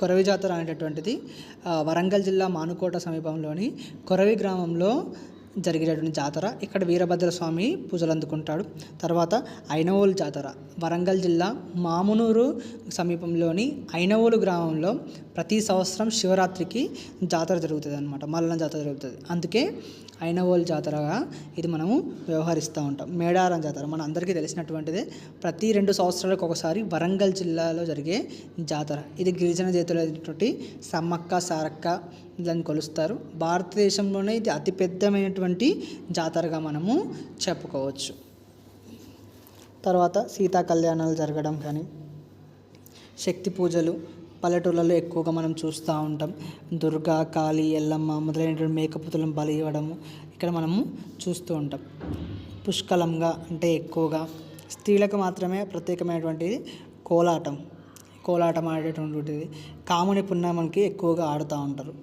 కొరవి జాతర అనేటటువంటిది వరంగల్ జిల్లా మానుకోట సమీపంలోని కొరవి గ్రామంలో జరిగేటటువంటి జాతర. ఇక్కడ వీరభద్ర స్వామి పూజలు అందుకుంటాడు. తర్వాత ఐనవోలు జాతర వరంగల్ జిల్లా మామునూరు సమీపంలోని ఐనవోలు గ్రామంలో ప్రతి సంవత్సరం శివరాత్రికి జాతర జరుగుతుంది అన్నమాట. మల్లన్న జాతర జరుగుతుంది. అందుకే ఐనవోలు జాతరగా ఇది మనము వ్యవహరిస్తూ ఉంటాం. మేడారం జాతర మన అందరికీ తెలిసినటువంటిదే. ప్రతి 2 సంవత్సరాలకు ఒకసారి వరంగల్ జిల్లాలో జరిగే జాతర. ఇది గిరిజన జాతులైనటువంటి సమ్మక్క సారక్క దాన్ని కొలుస్తారు. భారతదేశంలోనే ఇది అతిపెద్దమైనటువంటి జాతరగా మనము చెప్పుకోవచ్చు. తర్వాత సీతా కళ్యాణాలు జరగడం కానీ, శక్తి పూజలు పల్లెటూళ్ళలో ఎక్కువగా మనం చూస్తూ ఉంటాం. దుర్గా, కాళీ, ఎల్లమ్మ మొదలైనటువంటి మేకపోతులను బలి ఇవ్వడము ఇక్కడ మనము చూస్తూ ఉంటాం. పుష్కలంగా అంటే ఎక్కువగా స్త్రీలకు మాత్రమే ప్రత్యేకమైనటువంటిది కోలాటం ఆడేటటువంటిది కాముని పున్నమ్మకి ఎక్కువగా ఆడుతూ ఉంటారు.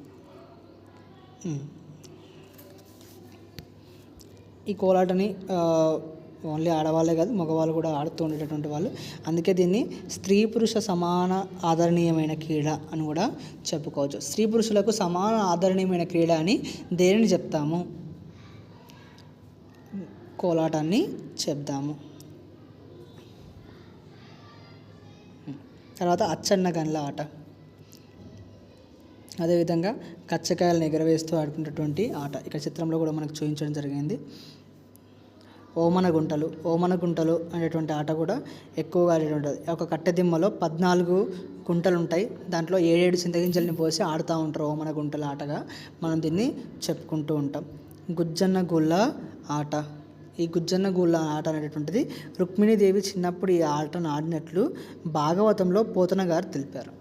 ఈ కోలాటని ఓన్లీ ఆడవాళ్ళే కాదు, మగవాళ్ళు కూడా ఆడుతూ ఉండేటటువంటి వాళ్ళు. అందుకే దీన్ని స్త్రీ పురుష సమాన ఆదరణీయమైన క్రీడ అని కూడా చెప్పుకోవచ్చు. స్త్రీ పురుషులకు సమాన ఆదరణీయమైన క్రీడ అని దేనిని చెప్తాము? కోలాటాన్ని చెప్దాము. తర్వాత అచ్చన్న గన్ల ఆట, అదేవిధంగా కచ్చకాయలను ఎగరవేస్తూ ఆడుకునేటువంటి ఆట ఇక్కడ చిత్రంలో కూడా మనకు చూపించడం జరిగింది. ఓమన గుంటలు అనేటువంటి ఆట కూడా ఎక్కువగా ఆడేటువంటిది. ఒక కట్టె దిమ్మలో 14 గుంటలు ఉంటాయి. దాంట్లో 7 చింతగింజల్ని పోసి ఆడుతూ ఉంటారు. ఓమన గుంటల ఆటగా మనం దీన్ని చెప్పుకుంటూ ఉంటాం. గుజ్జన్న గూళ్ళ ఆట, ఈ గుజ్జన్న గూళ్ళ ఆట అనేటటువంటిది రుక్మిణీదేవి చిన్నప్పుడు ఈ ఆటను ఆడినట్లు భాగవతంలో పోతన గారు తెలిపారు.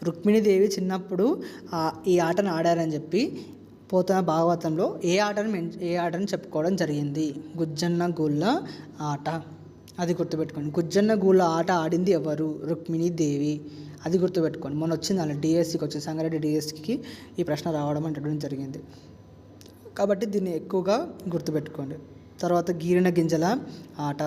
రుక్మిణీదేవి చిన్నప్పుడు ఈ ఆటను ఆడారని చెప్పి పోతన భాగవతంలో ఏ ఆటను చెప్పుకోవడం జరిగింది? గుజ్జన్న గూళ్ళ ఆట. అది గుర్తుపెట్టుకోండి. గుజ్జన్న గూళ్ళ ఆట ఆడింది ఎవరు? రుక్మిణీదేవి. అది గుర్తుపెట్టుకోండి. మొన్న వచ్చింది అలా డిఎస్సికి వచ్చింది, సంగారెడ్డి డిఎస్సికి ఈ ప్రశ్న రావడం అంటే జరిగింది. కాబట్టి దీన్ని ఎక్కువగా గుర్తుపెట్టుకోండి. తర్వాత గీరిన గింజల ఆట,